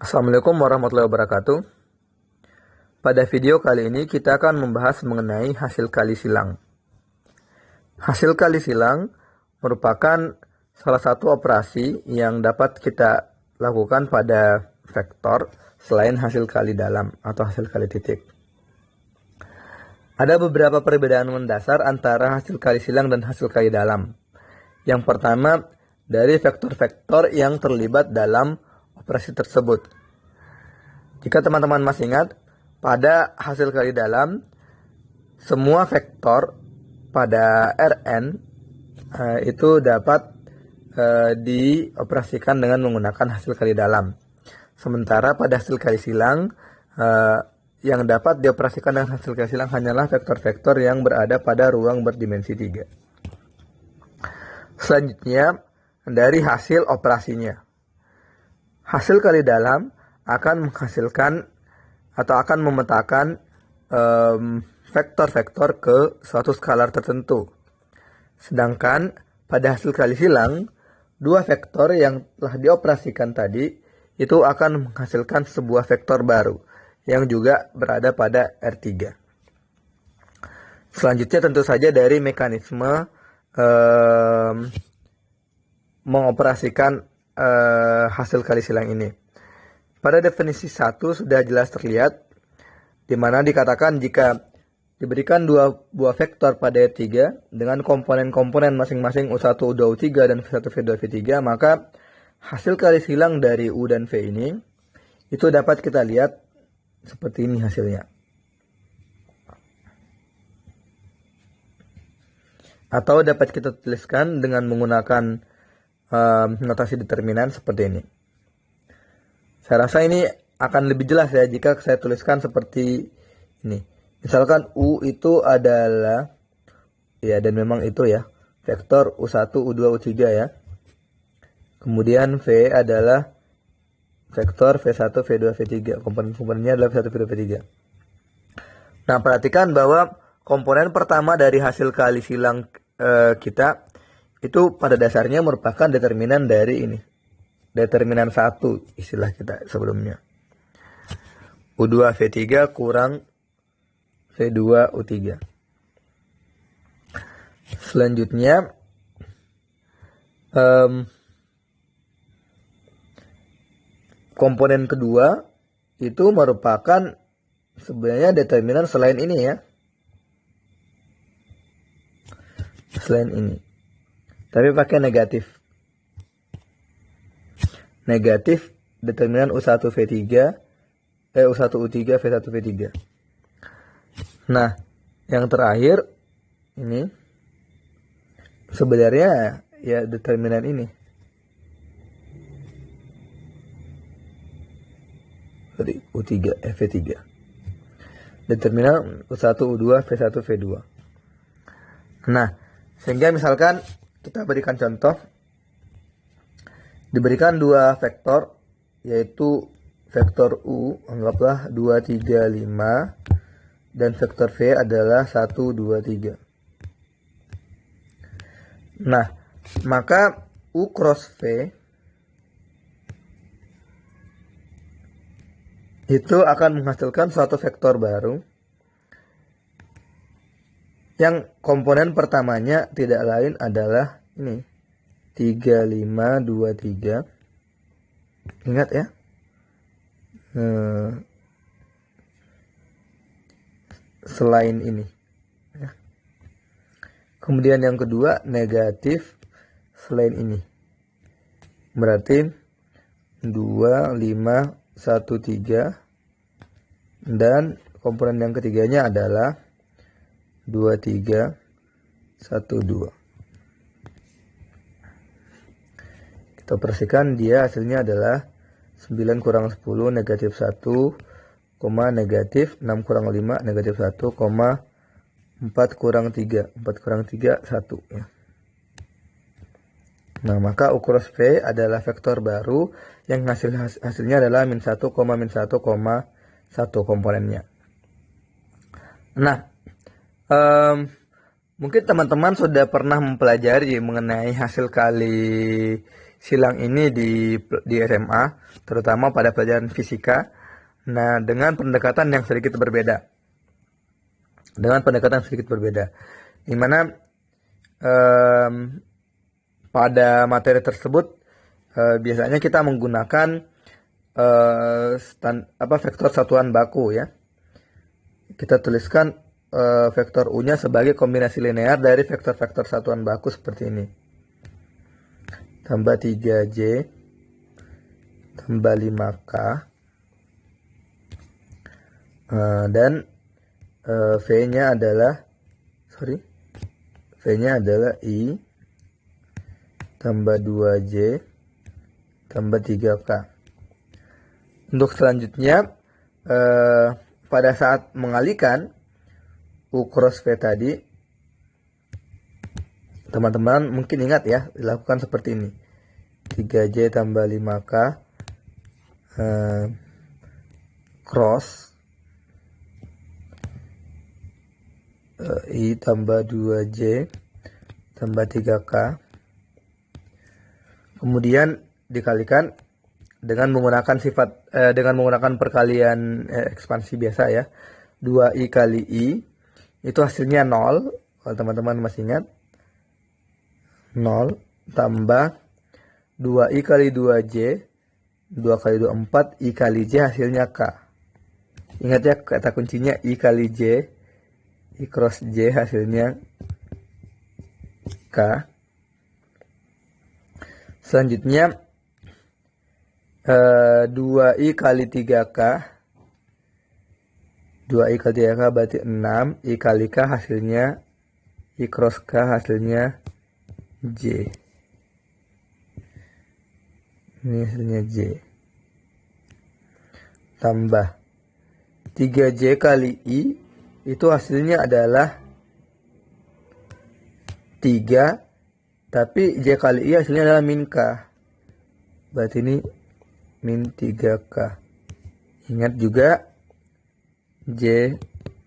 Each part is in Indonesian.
Assalamualaikum warahmatullahi wabarakatuh. Pada video kali ini kita akan membahas mengenai hasil kali silang. Hasil kali silang merupakan salah satu operasi yang dapat kita lakukan pada vektor selain hasil kali dalam atau hasil kali titik. Ada beberapa perbedaan mendasar antara hasil kali silang dan hasil kali dalam. Yang pertama, dari vektor-vektor yang terlibat dalam operasi tersebut. Jika teman-teman masih ingat, pada hasil kali dalam, semua vektor pada Rn itu dapat dioperasikan dengan menggunakan hasil kali dalam. Sementara pada hasil kali silang, yang dapat dioperasikan dengan hasil kali silang hanyalah vektor-vektor yang berada pada ruang berdimensi 3. Selanjutnya, dari hasil operasinya. Hasil kali dalam akan menghasilkan atau akan memetakan vektor-vektor ke suatu skalar tertentu. Sedangkan pada hasil kali silang, dua vektor yang telah dioperasikan tadi itu akan menghasilkan sebuah vektor baru yang juga berada pada R3. Selanjutnya tentu saja dari mekanisme mengoperasikan hasil kali silang ini. Pada definisi 1 sudah jelas terlihat, di mana dikatakan jika diberikan dua buah vektor pada R3 dengan komponen-komponen masing-masing U1, U2, U3 dan V1, V2, V3, maka hasil kali silang dari U dan V ini itu dapat kita lihat seperti ini hasilnya. Atau dapat kita tuliskan dengan menggunakan notasi determinan seperti ini. Saya rasa ini akan lebih jelas ya jika saya tuliskan seperti ini. Misalkan U itu adalah, ya dan memang itu ya, vektor U1, U2, U3 ya. Kemudian V adalah vektor V1, V2, V3. Komponen-komponennya adalah V1, V2, V3. Nah, perhatikan bahwa komponen pertama dari hasil kali silang kita itu pada dasarnya merupakan determinan dari ini. Determinan 1 istilah kita sebelumnya. U2 V3 kurang V2 U3. Selanjutnya komponen kedua itu merupakan sebenarnya determinan selain ini ya. Selain ini. Tapi pakai negatif. Negatif determinan U1 V3, U1 U3, V1 V3. Nah, yang terakhir ini sebenarnya ya determinan ini. Jadi U3, V3. Determinan U1, U2, V1, V2. Nah, sehingga misalkan kita berikan contoh. Diberikan dua vektor, yaitu vektor U, anggaplah 2, 3, 5, dan vektor V adalah 1, 2, 3. Nah, maka U cross V itu akan menghasilkan suatu vektor baru, yang komponen pertamanya tidak lain adalah ini. 3, 5, 2, 3. Ingat ya. Selain ini. Kemudian yang kedua negatif selain ini. Berarti 2, 5, 1, 3. Dan komponen yang ketiganya adalah 2, 3, 1, 2. Kita operasikan dia hasilnya adalah 9 kurang 10 negatif 1, negatif 6 kurang 5 negatif 1, 4 kurang 3, 4 kurang 3, 1 ya. Nah, maka U cross V adalah vektor baru yang hasilnya adalah min 1, min 1, 1 komponennya. Nah, mungkin teman-teman sudah pernah mempelajari mengenai hasil kali silang ini di SMA, terutama pada pelajaran fisika. Nah, dengan pendekatan yang sedikit berbeda. Di mana pada materi tersebut biasanya kita menggunakan vektor satuan baku ya. Kita tuliskan vektor U-nya sebagai kombinasi linear dari vektor-vektor satuan baku seperti ini. Tambah 3J tambah 5K dan V-nya adalah I tambah 2J tambah 3K. Untuk selanjutnya pada saat mengalikan U cross V tadi, teman-teman mungkin ingat ya, dilakukan seperti ini. 3J tambah 5K cross I tambah 2J tambah 3K. Kemudian dikalikan dengan menggunakan perkalian ekspansi biasa ya. 2I kali I itu hasilnya 0. Kalau teman-teman masih ingat, 0 tambah 2I kali 2J, 2 kali 2 4, I kali J hasilnya K. Ingat ya kata kuncinya I kali J, I cross J hasilnya K. Selanjutnya 2I kali 3K, 2I kali 3K berarti 6, I kali K hasilnya, I cross K hasilnya J. Ini hasilnya J. Tambah 3J kali I, itu hasilnya adalah 3, tapi J kali I hasilnya adalah min K. Berarti ini min 3K. Ingat juga J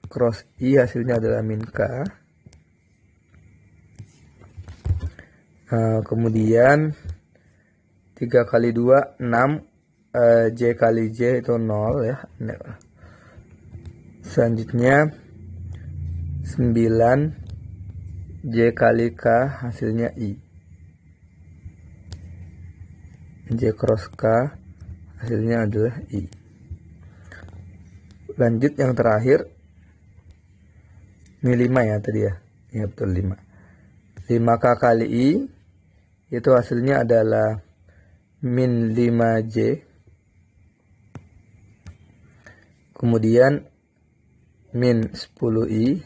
cross I hasilnya adalah min K. Kemudian 3 kali 2 6, J kali J itu 0 ya. Selanjutnya 9 J kali K hasilnya I. J cross K hasilnya adalah I. Lanjut yang terakhir, ini 5 ya tadi ya. Ya betul 5. 5K kali I itu hasilnya adalah min 5J. Kemudian min 10I.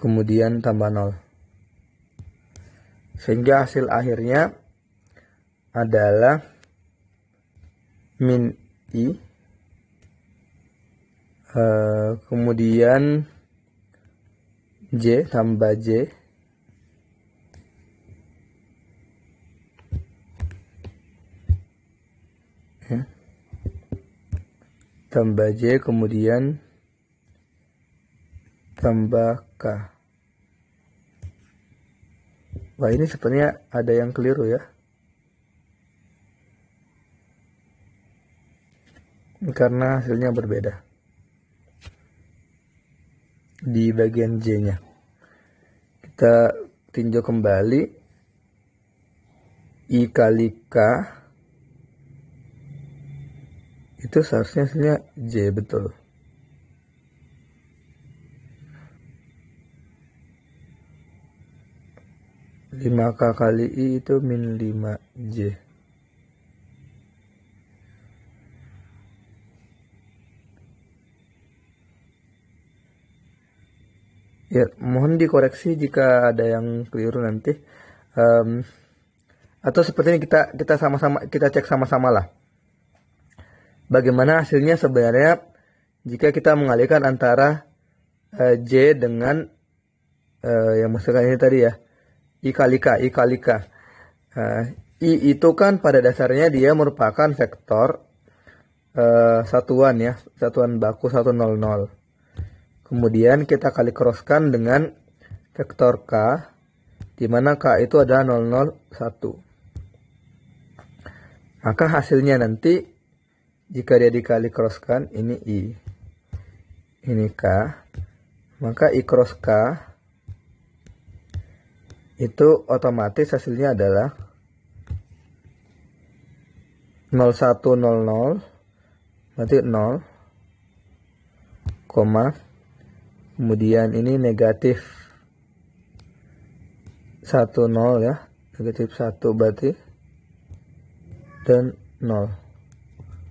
Kemudian tambah 0. Sehingga hasil akhirnya adalah min I. Kemudian J tambah J. Tambah J kemudian tambah K. Wah, ini sebenarnya ada yang keliru ya. Karena hasilnya berbeda di bagian J-nya. Kita tinjau kembali. I kali K itu seharusnya hasilnya J, betul. Lima K kali I itu min 5J. Ya, mohon dikoreksi jika ada yang keliru nanti. Atau seperti ini kita cek sama-sama lah. Bagaimana hasilnya sebenarnya jika kita mengalihkan antara J dengan yang misalkan ini tadi ya, I kali K. I itu kan pada dasarnya dia merupakan vektor satuan ya, satuan baku 100. Kemudian kita kali crosskan dengan vektor K, di mana K itu adalah 001. Maka hasilnya nanti jika dia dikali crosskan, ini I, ini K, maka I cross K itu otomatis hasilnya adalah 0100, berarti 0, koma, kemudian ini negatif 10 ya, negatif 1 berarti, dan 0.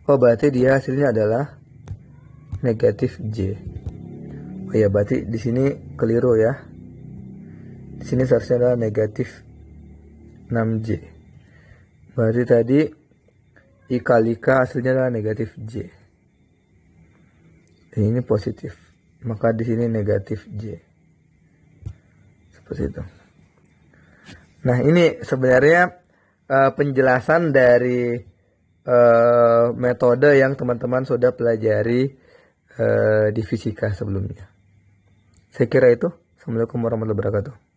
Oh, berarti dia hasilnya adalah negatif J. Oh ya, berarti di sini keliru ya. Di sini seharusnya adalah negatif 6J. Berarti tadi I kali K hasilnya adalah negatif J. Dan ini positif. Maka di sini negatif J. Seperti itu. Nah, ini sebenarnya penjelasan dari metode yang teman-teman sudah pelajari di fisika sebelumnya. Saya kira itu. Assalamualaikum warahmatullahi wabarakatuh.